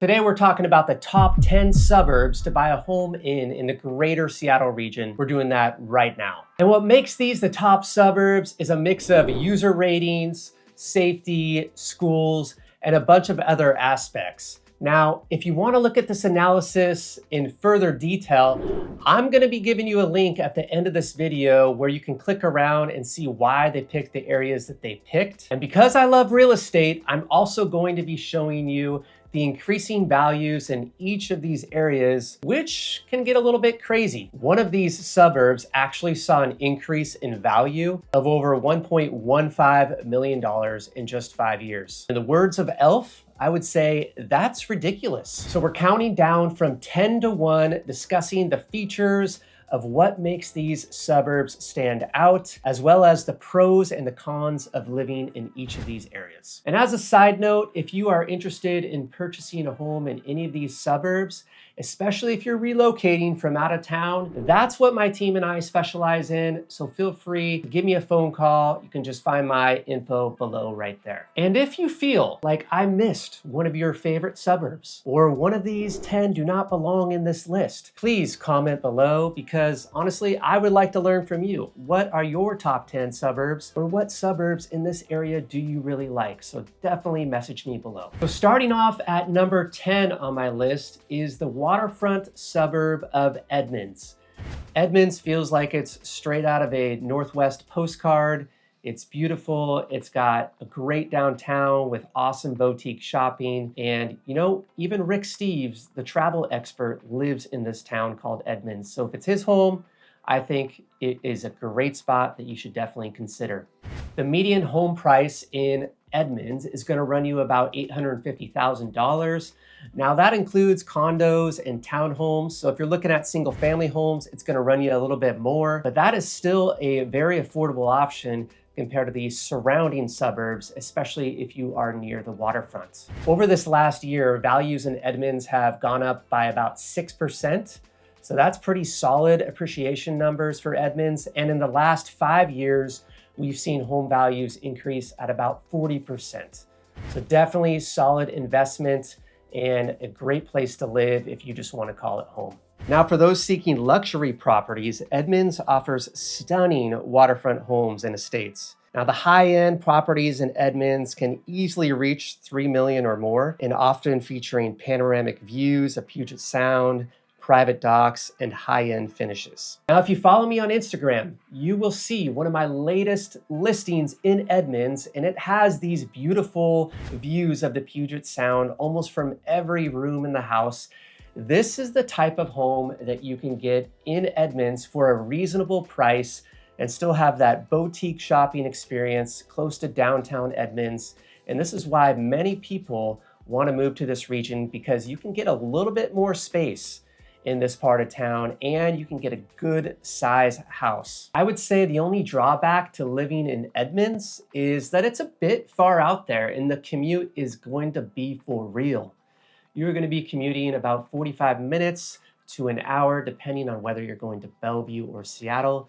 Today we're talking about the top 10 suburbs to buy a home in the greater Seattle region. We're doing that right now. And what makes these the top suburbs is a mix of user ratings, safety, schools, and a bunch of other aspects. Now, if you want to look at this analysis in further detail, I'm going to be giving you a link at the end of this video where you can click around and see why they picked the areas that they picked. And because I love real estate, I'm also going to be showing you the increasing values in each of these areas, which can get a little bit crazy. One of these suburbs actually saw an increase in value of over $1.15 million in just 5 years. In the words of Elf, I would say that's ridiculous. So we're counting down from 10 to 1, discussing the features of what makes these suburbs stand out, as well as the pros and the cons of living in each of these areas. And as a side note, if you are interested in purchasing a home in any of these suburbs, especially if you're relocating from out of town, that's what my team and I specialize in. So feel free to give me a phone call. You can just find my info below right there. And if you feel like I missed one of your favorite suburbs or one of these 10 do not belong in this list, please comment below, because honestly, I would like to learn from you. What are your top 10 suburbs, or what suburbs in this area do you really like? So definitely message me below. So starting off at number 10 on my list is the waterfront suburb of Edmonds. Edmonds feels like it's straight out of a Northwest postcard. It's beautiful. It's got a great downtown with awesome boutique shopping. And you know, even Rick Steves, the travel expert, lives in this town called Edmonds. So if it's his home, I think it is a great spot that you should definitely consider. The median home price in Edmonds is going to run you about $850,000. Now that includes condos and townhomes. So if you're looking at single family homes, it's going to run you a little bit more, but that is still a very affordable option compared to the surrounding suburbs, especially if you are near the waterfront. Over this last year, values in Edmonds have gone up by about 6%. So that's pretty solid appreciation numbers for Edmonds. And in the last 5 years, we've seen home values increase at about 40%. So definitely solid investment and a great place to live if you just want to call it home. Now, for those seeking luxury properties, Edmonds offers stunning waterfront homes and estates. Now, the high-end properties in Edmonds can easily reach $3 million or more, and often featuring panoramic views of Puget Sound, private docks, and high-end finishes. Now, if you follow me on Instagram, you will see one of my latest listings in Edmonds, and it has these beautiful views of the Puget Sound almost from every room in the house. This is the type of home that you can get in Edmonds for a reasonable price and still have that boutique shopping experience close to downtown Edmonds. And this is why many people want to move to this region, because you can get a little bit more space in this part of town, and you can get a good size house. I would say the only drawback to living in Edmonds is that it's a bit far out there, and the commute is going to be for real. You're going to be commuting about 45 minutes to an hour, depending on whether you're going to Bellevue or Seattle.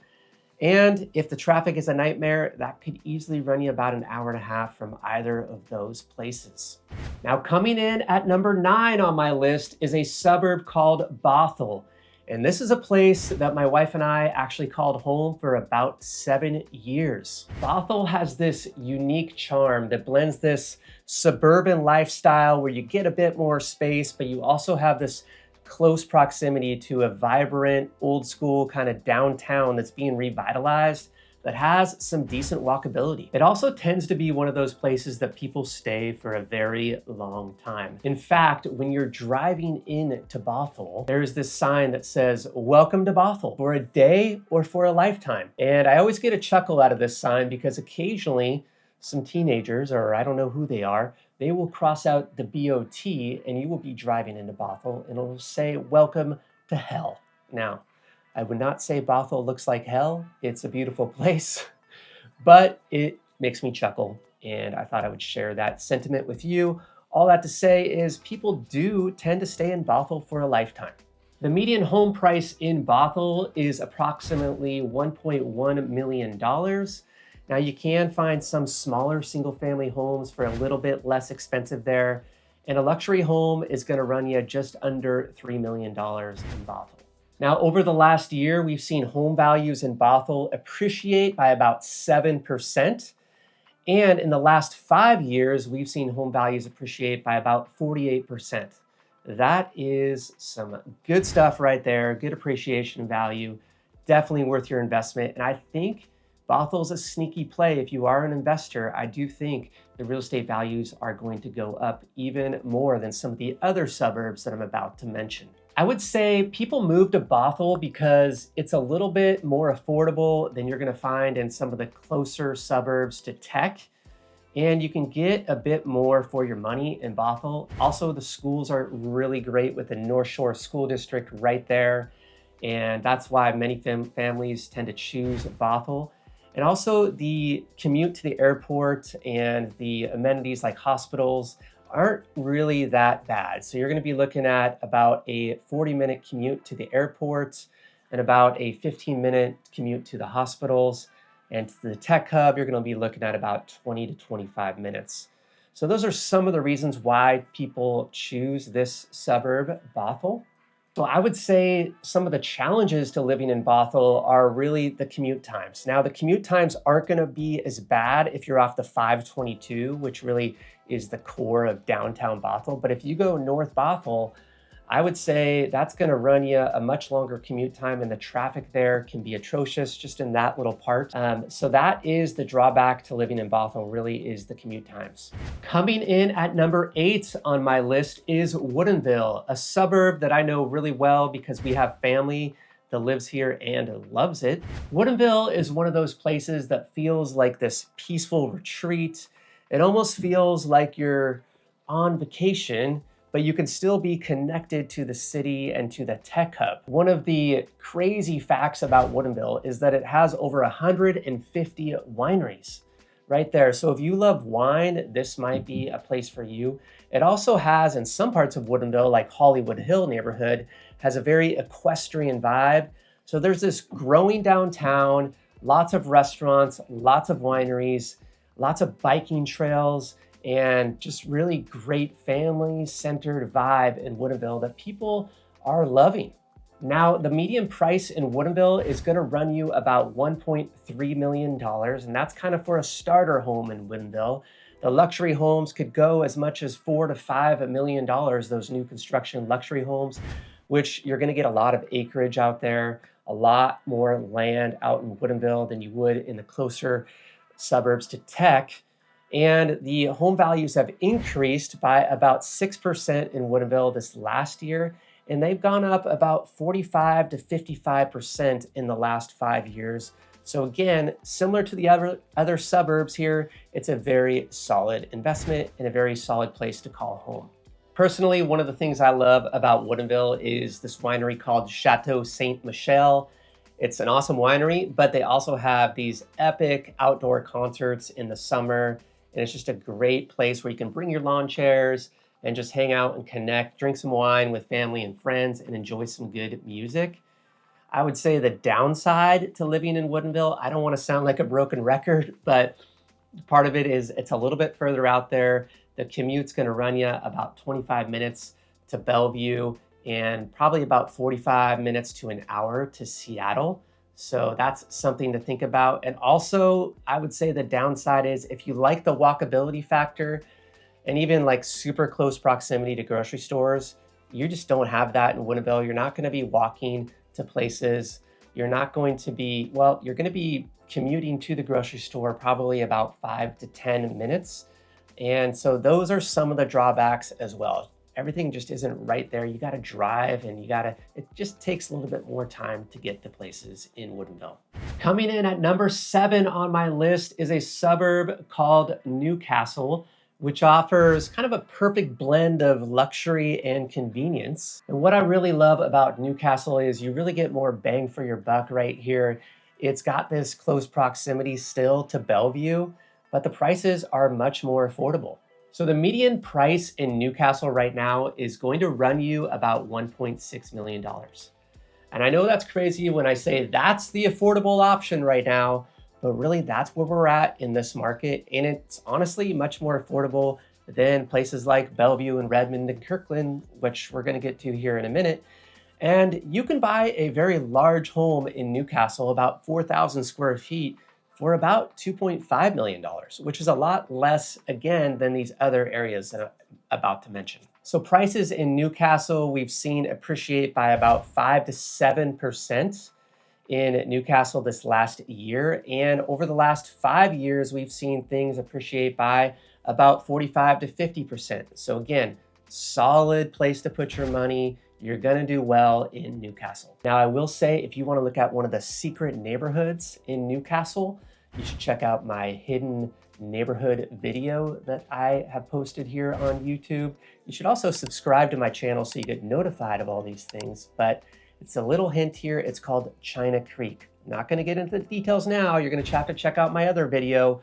And if the traffic is a nightmare, that could easily run you about an hour and a half from either of those places. Now, coming in at number 9 on my list is a suburb called Bothell. And this is a place that my wife and I actually called home for about 7 years. Bothell has this unique charm that blends this suburban lifestyle where you get a bit more space, but you also have this close proximity to a vibrant, old school kind of downtown that's being revitalized that has some decent walkability. It also tends to be one of those places that people stay for a very long time. In fact, when you're driving in to Bothell, there's this sign that says, "Welcome to Bothell, for a day or for a lifetime." And I always get a chuckle out of this sign because occasionally some teenagers, or I don't know who they are, they will cross out the BOT and you will be driving into Bothell and it'll say, "Welcome to hell." Now, I would not say Bothell looks like hell. It's a beautiful place, but it makes me chuckle, and I thought I would share that sentiment with you. All that to say is people do tend to stay in Bothell for a lifetime. The median home price in Bothell is approximately $1.1 million. Now, you can find some smaller single-family homes for a little bit less expensive there. And a luxury home is gonna run you just under $3 million in Bothell. Now, over the last year, we've seen home values in Bothell appreciate by about 7%. And in the last 5 years, we've seen home values appreciate by about 48%. That is some good stuff right there, good appreciation value, definitely worth your investment. And I think Bothell's a sneaky play. If you are an investor, I do think the real estate values are going to go up even more than some of the other suburbs that I'm about to mention. I would say people move to Bothell because it's a little bit more affordable than you're going to find in some of the closer suburbs to tech. And you can get a bit more for your money in Bothell. Also, the schools are really great with the North Shore School District right there. And that's why many families tend to choose Bothell. And also the commute to the airport and the amenities like hospitals aren't really that bad. So you're going to be looking at about a 40-minute commute to the airport and about a 15-minute commute to the hospitals. And to the tech hub, you're going to be looking at about 20 to 25 minutes. So those are some of the reasons why people choose this suburb, Bothell. So I would say some of the challenges to living in Bothell are really the commute times. Now, the commute times aren't going to be as bad if you're off the 522, which really is the core of downtown Bothell. But if you go north Bothell, I would say that's going to run you a much longer commute time, and the traffic there can be atrocious just in that little part. So that is the drawback to living in Bothell, really, is the commute times. Coming in at number 8 on my list is Woodinville, a suburb that I know really well because we have family that lives here and loves it. Woodinville is one of those places that feels like this peaceful retreat. It almost feels like you're on vacation, but you can still be connected to the city and to the tech hub. One of the crazy facts about Woodinville is that it has over 150 wineries right there. So if you love wine, this might be a place for you. It also has, in some parts of Woodinville, like Hollywood Hill neighborhood, has a very equestrian vibe. So there's this growing downtown, lots of restaurants, lots of wineries, lots of biking trails, and just really great family-centered vibe in Woodinville that people are loving. Now, the median price in Woodinville is going to run you about $1.3 million, and that's kind of for a starter home in Woodinville. The luxury homes could go as much as $4 to $5 million, those new construction luxury homes, which you're going to get a lot of acreage out there, a lot more land out in Woodinville than you would in the closer suburbs to tech. And the home values have increased by about 6% in Woodinville this last year, and they've gone up about 45 to 55% in the last 5 years. So again, similar to the other suburbs here, it's a very solid investment and a very solid place to call home. Personally, one of the things I love about Woodinville is this winery called Chateau Saint Michel. It's an awesome winery, but they also have these epic outdoor concerts in the summer. And it's just a great place where you can bring your lawn chairs and just hang out and connect, drink some wine with family and friends, and enjoy some good music. I would say the downside to living in Woodinville, I don't want to sound like a broken record, but part of it is it's a little bit further out there. The commute's going to run you about 25 minutes to Bellevue and probably about 45 minutes to an hour to Seattle. So that's something to think about. And also, I would say the downside is if you like the walkability factor and even like super close proximity to grocery stores, you just don't have that in Woodinville. You're not going to be walking to places. You're not going to be, well, you're going to be commuting to the grocery store probably about 5 to 10 minutes. And so those are some of the drawbacks as well. Everything just isn't right there. You got to drive and it just takes a little bit more time to get to places in Woodinville. Coming in at number 7 on my list is a suburb called Newcastle, which offers kind of a perfect blend of luxury and convenience. And what I really love about Newcastle is you really get more bang for your buck right here. It's got this close proximity still to Bellevue, but the prices are much more affordable. So the median price in Newcastle right now is going to run you about $1.6 million. And I know that's crazy when I say that's the affordable option right now, but really that's where we're at in this market. And it's honestly much more affordable then places like Bellevue and Redmond and Kirkland, which we're going to get to here in a minute. And you can buy a very large home in Newcastle, about 4,000 square feet, for about $2.5 million, which is a lot less, again, than these other areas that I'm about to mention. So prices in Newcastle, we've seen appreciate by about 5 to 7% in Newcastle this last year. And over the last 5 years, we've seen things appreciate by about 45 to 50%. So again, solid place to put your money. You're gonna do well in Newcastle. Now, I will say, if you wanna look at one of the secret neighborhoods in Newcastle, you should check out my hidden neighborhood video that I have posted here on YouTube. You should also subscribe to my channel so you get notified of all these things, but it's a little hint here. It's called China Creek. I'm not gonna get into the details now. You're gonna have to check out my other video,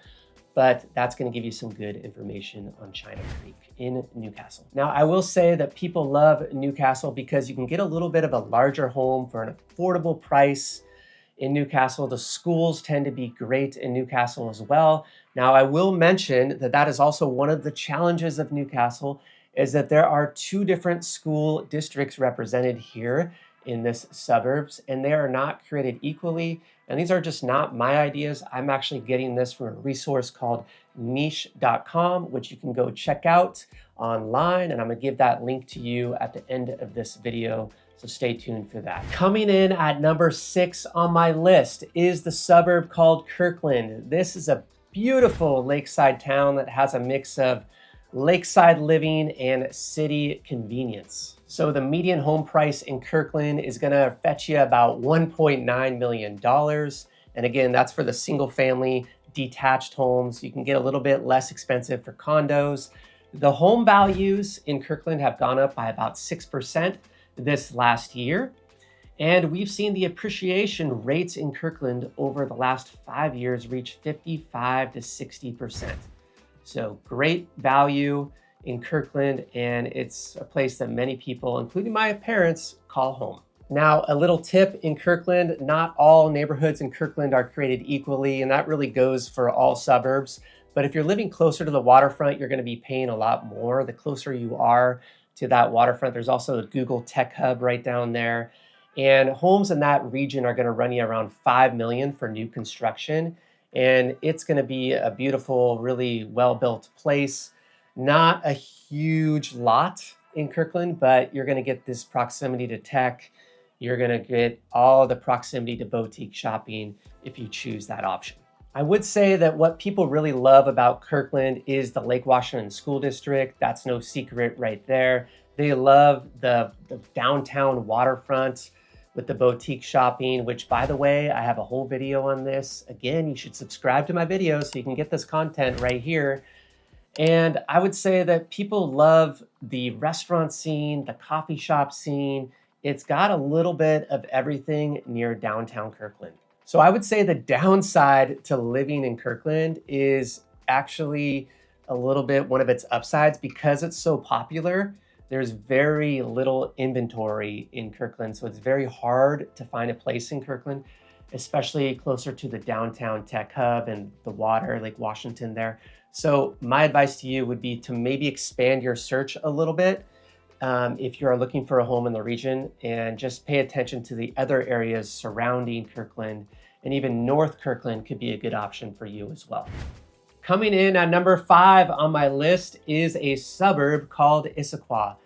but that's gonna give you some good information on China Creek in Newcastle. Now, I will say that people love Newcastle because you can get a little bit of a larger home for an affordable price in Newcastle. The schools tend to be great in Newcastle as well. Now, I will mention that that is also one of the challenges of Newcastle, is that there are 2 different school districts represented here in this suburbs, and they are not created equally. And these are just not my ideas. I'm actually getting this from a resource called niche.com, which you can go check out online. And I'm gonna give that link to you at the end of this video. So stay tuned for that. Coming in at number 6 on my list is the suburb called Kirkland. This is a beautiful lakeside town that has a mix of lakeside living and city convenience. So the median home price in Kirkland is gonna fetch you about $1.9 million. And again, that's for the single family detached homes. You can get a little bit less expensive for condos. The home values in Kirkland have gone up by about 6% this last year. And we've seen the appreciation rates in Kirkland over the last 5 years reach 55 to 60%. So great value in Kirkland, and it's a place that many people, including my parents, call home. Now, a little tip in Kirkland: not all neighborhoods in Kirkland are created equally, and that really goes for all suburbs. But if you're living closer to the waterfront, you're gonna be paying a lot more the closer you are to that waterfront. There's also a Google Tech Hub right down there. And homes in that region are gonna run you around $5 million for new construction. And it's gonna be a beautiful, really well-built place. Not a huge lot in Kirkland, but you're gonna get this proximity to tech. You're gonna get all the proximity to boutique shopping if you choose that option. I would say that what people really love about Kirkland is the Lake Washington School District. That's no secret right there. They love the downtown waterfront with the boutique shopping, which, by the way, I have a whole video on this. Again, you should subscribe to my video so you can get this content right here. And I would say that people love the restaurant scene, the coffee shop scene. It's got a little bit of everything near downtown Kirkland. So I would say the downside to living in Kirkland is actually a little bit one of its upsides. Because it's so popular, there's very little inventory in Kirkland. So it's very hard to find a place in Kirkland, especially closer to the downtown tech hub and the water, Lake Washington there. So my advice to you would be to maybe expand your search a little bit if you are looking for a home in the region, and just pay attention to the other areas surrounding Kirkland, and even North Kirkland could be a good option for you as well. Coming in at number 5 on my list is a suburb called Issaquah.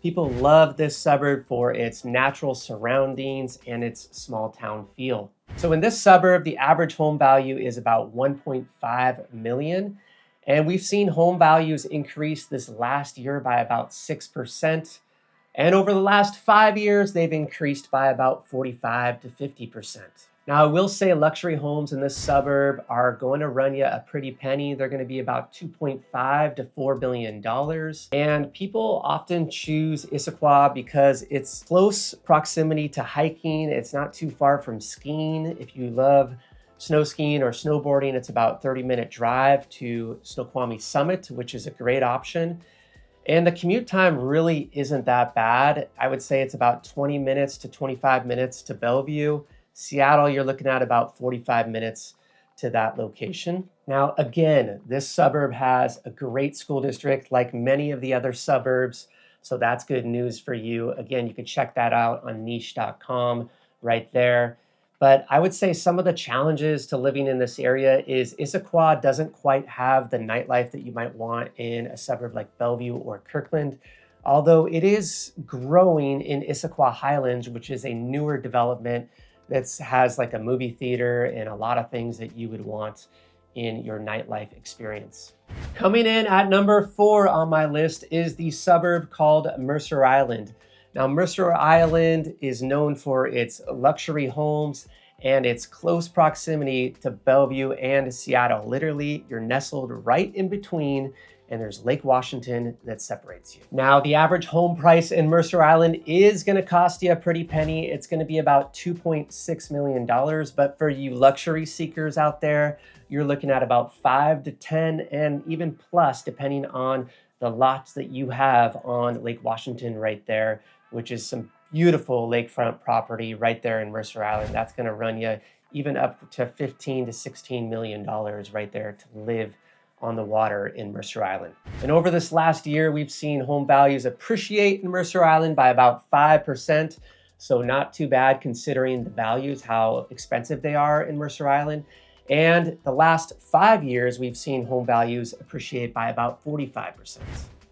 People love this suburb for its natural surroundings and its small town feel. So in this suburb, the average home value is about 1.5 million. And we've seen home values increase this last year by about 6%. And over the last 5 years, they've increased by about 45 to 50%. Now, I will say luxury homes in this suburb are going to run you a pretty penny. They're going to be about $2.5 to $4 billion. And people often choose Issaquah because it's close proximity to hiking. It's not too far from skiing. If you love snow skiing or snowboarding, it's about 30-minute drive to Snoqualmie Summit, which is a great option. And the commute time really isn't that bad. I would say it's about 20 minutes to 25 minutes to Bellevue. Seattle, you're looking at about 45 minutes to that location. Now, again, this suburb has a great school district like many of the other suburbs. So that's good news for you. Again, you can check that out on niche.com right there. But I would say some of the challenges to living in this area is Issaquah doesn't quite have the nightlife that you might want in a suburb like Bellevue or Kirkland. Although it is growing in Issaquah Highlands, which is a newer development that has like a movie theater and a lot of things that you would want in your nightlife experience. Coming in at number 4 on my list is the suburb called Mercer Island. Now, Mercer Island is known for its luxury homes and its close proximity to Bellevue and Seattle. Literally, you're nestled right in between, and there's Lake Washington that separates you. Now, the average home price in Mercer Island is gonna cost you a pretty penny. It's gonna be about $2.6 million, but for you luxury seekers out there, you're looking at about 5 to 10 and even plus, depending on the lots that you have on Lake Washington right there, which is some beautiful lakefront property right there in Mercer Island. That's gonna run you even up to $15 to $16 million right there to live on the water in Mercer Island. And over this last year, we've seen home values appreciate in Mercer Island by about 5%. So not too bad considering the values, how expensive they are in Mercer Island. And the last 5 years, we've seen home values appreciate by about 45%.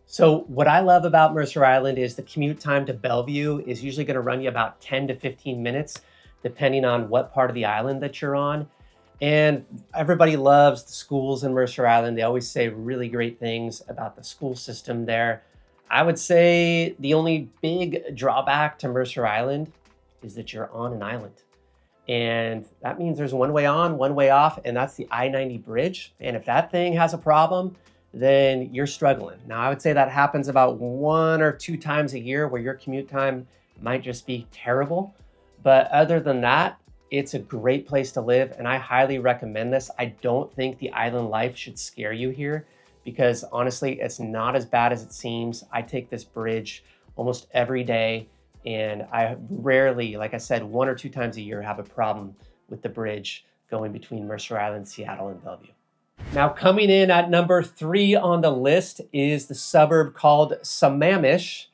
So what I love about Mercer Island is the commute time to Bellevue is usually gonna run you about 10 to 15 minutes, depending on what part of the island that you're on. And everybody loves the schools in Mercer Island. They always say really great things about the school system there. I would say the only big drawback to Mercer Island is that you're on an island. And that means there's one way on, one way off, and that's the I-90 bridge. And if that thing has a problem, then you're struggling. Now, I would say that happens about 1 or 2 times a year where your commute time might just be terrible. But other than that, it's a great place to live, and I highly recommend this. I don't think the island life should scare you here because honestly, it's not as bad as it seems. I take this bridge almost every day, and I rarely, like I said, 1 or 2 times a year have a problem with the bridge going between Mercer Island, Seattle, and Bellevue. Now, coming in at number 3 on the list is the suburb called Sammamish.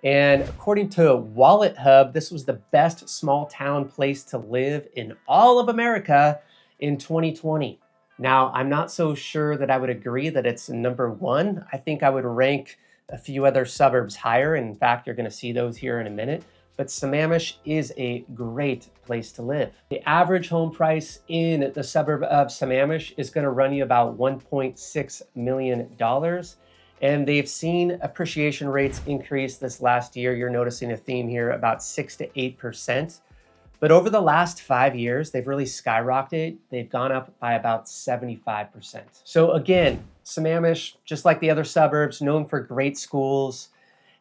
And according to Wallet Hub, this was the best small town place to live in all of America in 2020. Now, I'm not so sure that I would agree that it's number 1. I think I would rank a few other suburbs higher. In fact, you're going to see those here in a minute. But Sammamish is a great place to live. The average home price in the suburb of Sammamish is going to run you about $1.6 million. And they've seen appreciation rates increase this last year. You're noticing a theme here, about 6 to 8%. But over the last 5 years, they've really skyrocketed. They've gone up by about 75%. So again, Sammamish, just like the other suburbs, known for great schools,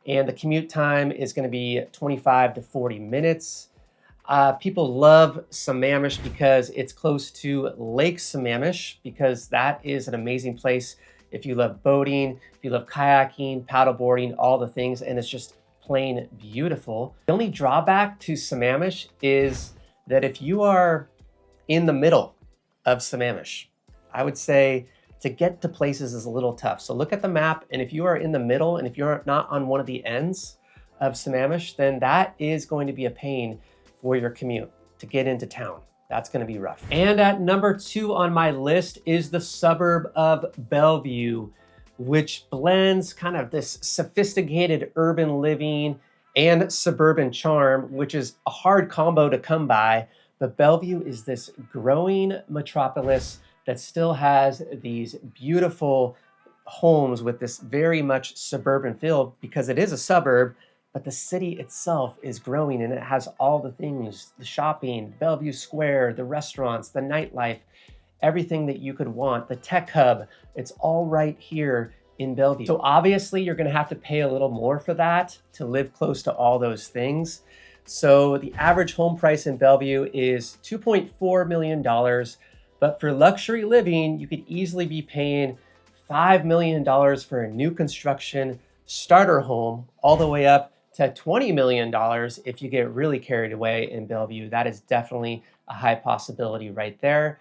and the commute time is going to be 25 to 40 minutes. People love Sammamish because it's close to Lake Sammamish, because that is an amazing place if you love boating, if you love kayaking, paddleboarding, all the things, and it's just plain beautiful. The only drawback to Sammamish is that if you are in the middle of Sammamish, I would say to get to places is a little tough. So look at the map, and if you are in the middle and if you're not on one of the ends of Sammamish, then that is going to be a pain for your commute to get into town. That's going to be rough. And at number 2 on my list is the suburb of Bellevue, which blends kind of this sophisticated urban living and suburban charm, which is a hard combo to come by. But Bellevue is this growing metropolis that still has these beautiful homes with this very much suburban feel because it is a suburb, but the city itself is growing and it has all the things, the shopping, Bellevue Square, the restaurants, the nightlife, everything that you could want, the tech hub, it's all right here in Bellevue. So obviously you're gonna have to pay a little more for that to live close to all those things. So the average home price in Bellevue is $2.4 million, but for luxury living, you could easily be paying $5 million for a new construction starter home, all the way up to $20 million if you get really carried away in Bellevue. That is definitely a high possibility right there.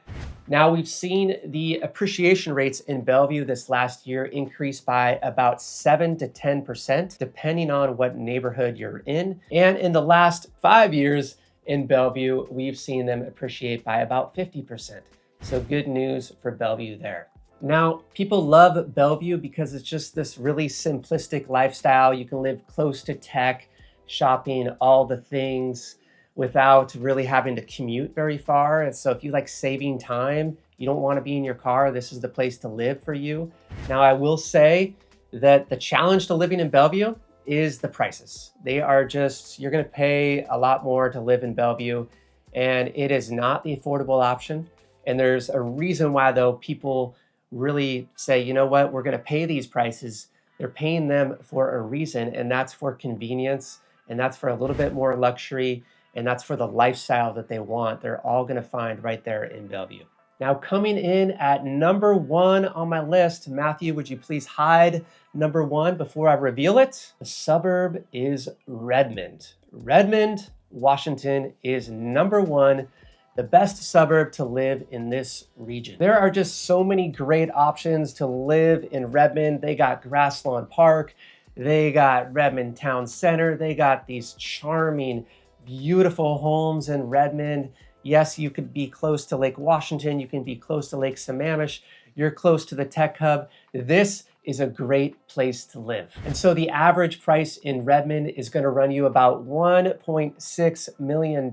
Now we've seen the appreciation rates in Bellevue this last year increase by about 7 to 10%, depending on what neighborhood you're in. And in the last 5 years in Bellevue, we've seen them appreciate by about 50%. So good news for Bellevue there. Now, people love Bellevue because it's just this really simplistic lifestyle. You can live close to tech, shopping, all the things, without really having to commute very far. And so if you like saving time, you don't want to be in your car, this is the place to live for you. Now, I will say that the challenge to living in Bellevue is the prices. They are just, you're going to pay a lot more to live in Bellevue, and it is not the affordable option. And there's a reason why, though, people really say, you know what, we're going to pay these prices. They're paying them for a reason, and that's for convenience, and that's for a little bit more luxury, and that's for the lifestyle that they want. They're all going to find right there in Bellevue. Now, coming in at number 1 on my list, Matthew, would you please hide number 1 before I reveal it? The suburb is Redmond. Redmond, Washington is number 1, the best suburb to live in this region. There are just so many great options to live in Redmond. They got Grasslawn Park, they got Redmond Town Center, they got these charming, beautiful homes in Redmond. Yes, you could be close to Lake Washington, you can be close to Lake Sammamish, you're close to the tech hub. This is a great place to live. And so the average price in Redmond is going to run you about $1.6 million.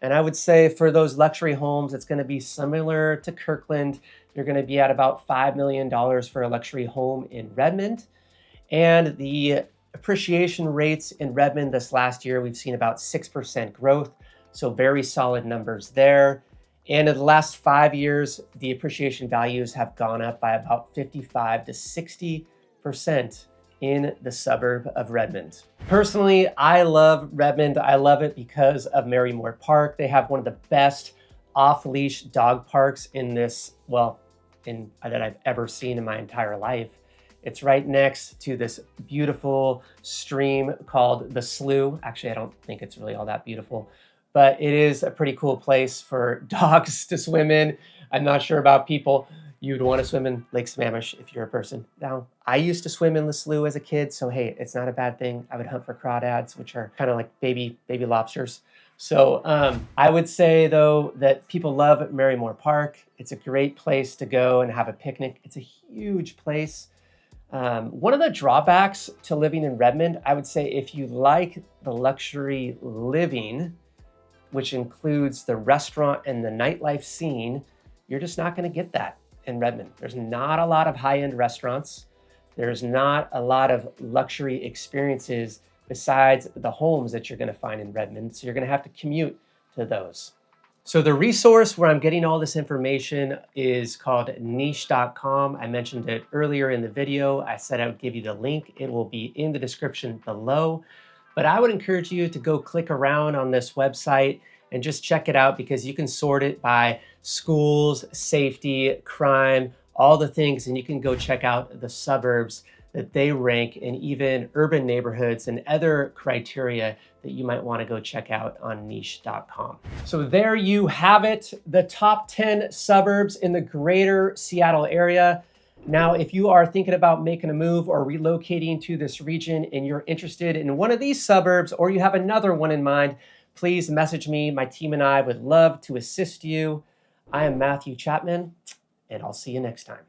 And I would say for those luxury homes, it's going to be similar to Kirkland. You're going to be at about $5 million for a luxury home in Redmond. And the appreciation rates in Redmond this last year, we've seen about 6% growth. So very solid numbers there. And in the last 5 years, the appreciation values have gone up by about 55 to 60% in the suburb of Redmond. Personally, I love Redmond. I love it because of Merrimore Park. They have one of the best off-leash dog parks in this, that I've ever seen in my entire life. It's right next to this beautiful stream called the Slough. Actually, I don't think it's really all that beautiful, but it is a pretty cool place for dogs to swim in. I'm not sure about people. You'd want to swim in Lake Sammamish if you're a person. Now, I used to swim in the Slough as a kid, so hey, it's not a bad thing. I would hunt for crawdads, which are kind of like baby lobsters. So I would say, though, that people love Merrimore Park. It's a great place to go and have a picnic. It's a huge place. One of the drawbacks to living in Redmond, I would say, if you like the luxury living, which includes the restaurant and the nightlife scene, you're just not going to get that in Redmond. There's not a lot of high-end restaurants. There's not a lot of luxury experiences besides the homes that you're going to find in Redmond. So you're going to have to commute to those. So the resource where I'm getting all this information is called niche.com. I mentioned it earlier in the video. I said I would give you the link. It will be in the description below. But I would encourage you to go click around on this website and just check it out, because you can sort it by schools, safety, crime, all the things, and you can go check out the suburbs that they rank, and even urban neighborhoods and other criteria that you might want to go check out on niche.com. So there you have it, the top 10 suburbs in the greater Seattle area. Now, if you are thinking about making a move or relocating to this region and you're interested in one of these suburbs, or you have another one in mind, please message me. My team and I would love to assist you. I am Matthew Chapman, and I'll see you next time.